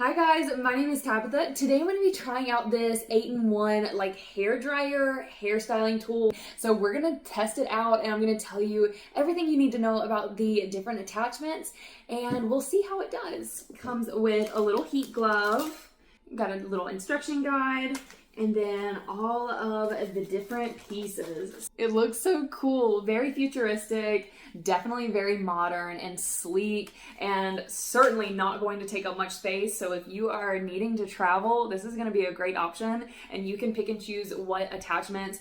Hi guys, my name is Tabitha. Today I'm going to be trying out this 8-in-1 like hair dryer hairstyling tool. So we're going to test it out and I'm going to tell you everything you need to know about the different attachments and we'll see how it does. It comes with a little heat glove, got a little instruction guide, and then all of the different pieces. It looks so cool, very futuristic, definitely very modern and sleek, and certainly not going to take up much space. So if you are needing to travel, this is gonna be a great option, and you can pick and choose what attachments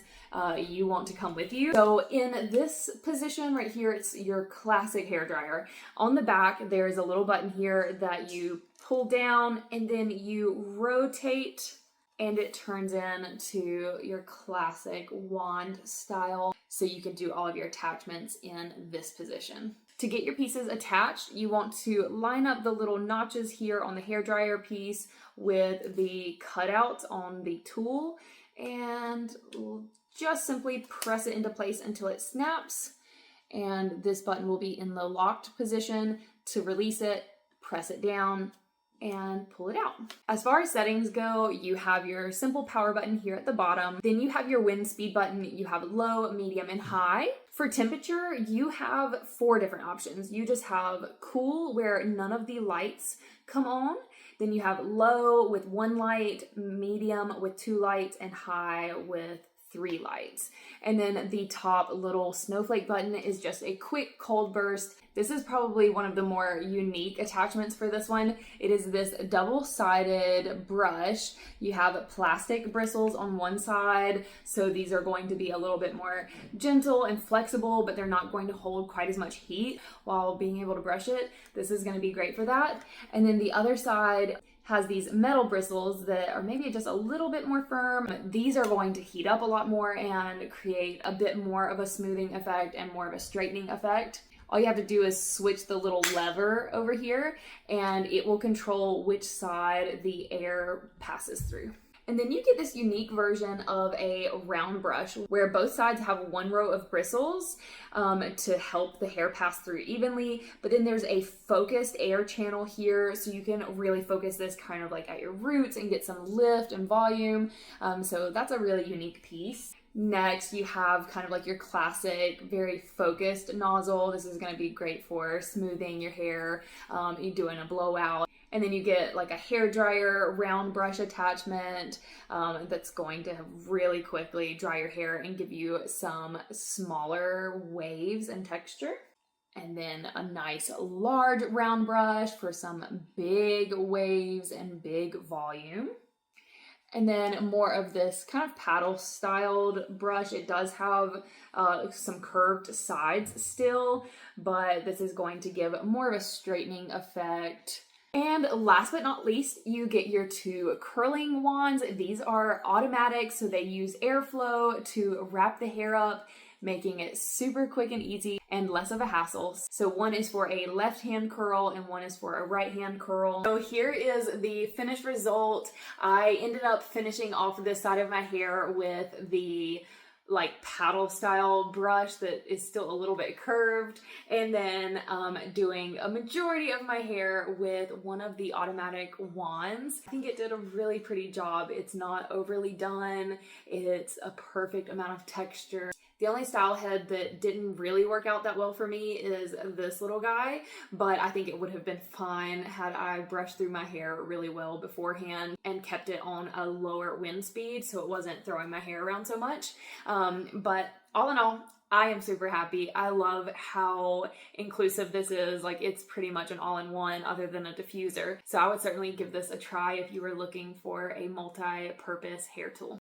you want to come with you. So in this position right here, it's your classic hair dryer. On the back, there's a little button here that you pull down and then you rotate and it turns into your classic wand style. So you can do all of your attachments in this position. To get your pieces attached, you want to line up the little notches here on the hairdryer piece with the cutouts on the tool and just simply press it into place until it snaps. And this button will be in the locked position. To release it, press it down and pull it out. As far as settings go, you have your simple power button here at the bottom. Then you have your wind speed button. You have low, medium, and high. For temperature, you have 4 different options. You just have cool, where none of the lights come on. Then you have low with 1 light, medium with 2 lights, and high with 3 lights. And then the top little snowflake button is just a quick cold burst. This is probably one of the more unique attachments for this one. It is this double-sided brush. You have plastic bristles on one side, so these are going to be a little bit more gentle and flexible, but they're not going to hold quite as much heat while being able to brush it. This is going to be great for that. And then the other side has these metal bristles that are maybe just a little bit more firm. These are going to heat up a lot more and create a bit more of a smoothing effect and more of a straightening effect. All you have to do is switch the little lever over here and it will control which side the air passes through. And then you get this unique version of a round brush where both sides have 1 row of bristles to help the hair pass through evenly. But then there's a focused air channel here, so you can really focus this kind of like at your roots and get some lift and volume. So that's a really unique piece. Next, you have kind of like your classic, very focused nozzle. This is going to be great for smoothing your hair, you're doing a blowout. And then you get like a hair dryer round brush attachment that's going to really quickly dry your hair and give you some smaller waves and texture. And then a nice large round brush for some big waves and big volume. And then more of this kind of paddle styled brush. It does have some curved sides still, but this is going to give more of a straightening effect. And last but not least, you get your 2 curling wands. These are automatic, so they use airflow to wrap the hair up, making it super quick and easy and less of a hassle. So one is for a left hand curl and one is for a right hand curl. So here is the finished result. I ended up finishing off this side of my hair with the like paddle style brush that is still a little bit curved, and then doing a majority of my hair with one of the automatic wands. I think it did a really pretty job. It's not overly done. It's a perfect amount of texture. The only style head that didn't really work out that well for me is this little guy, but I think it would have been fine had I brushed through my hair really well beforehand and kept it on a lower wind speed so it wasn't throwing my hair around so much. But all in all, I am super happy. I love how inclusive this is. Like, it's pretty much an all-in-one other than a diffuser. So I would certainly give this a try if you were looking for a multi-purpose hair tool.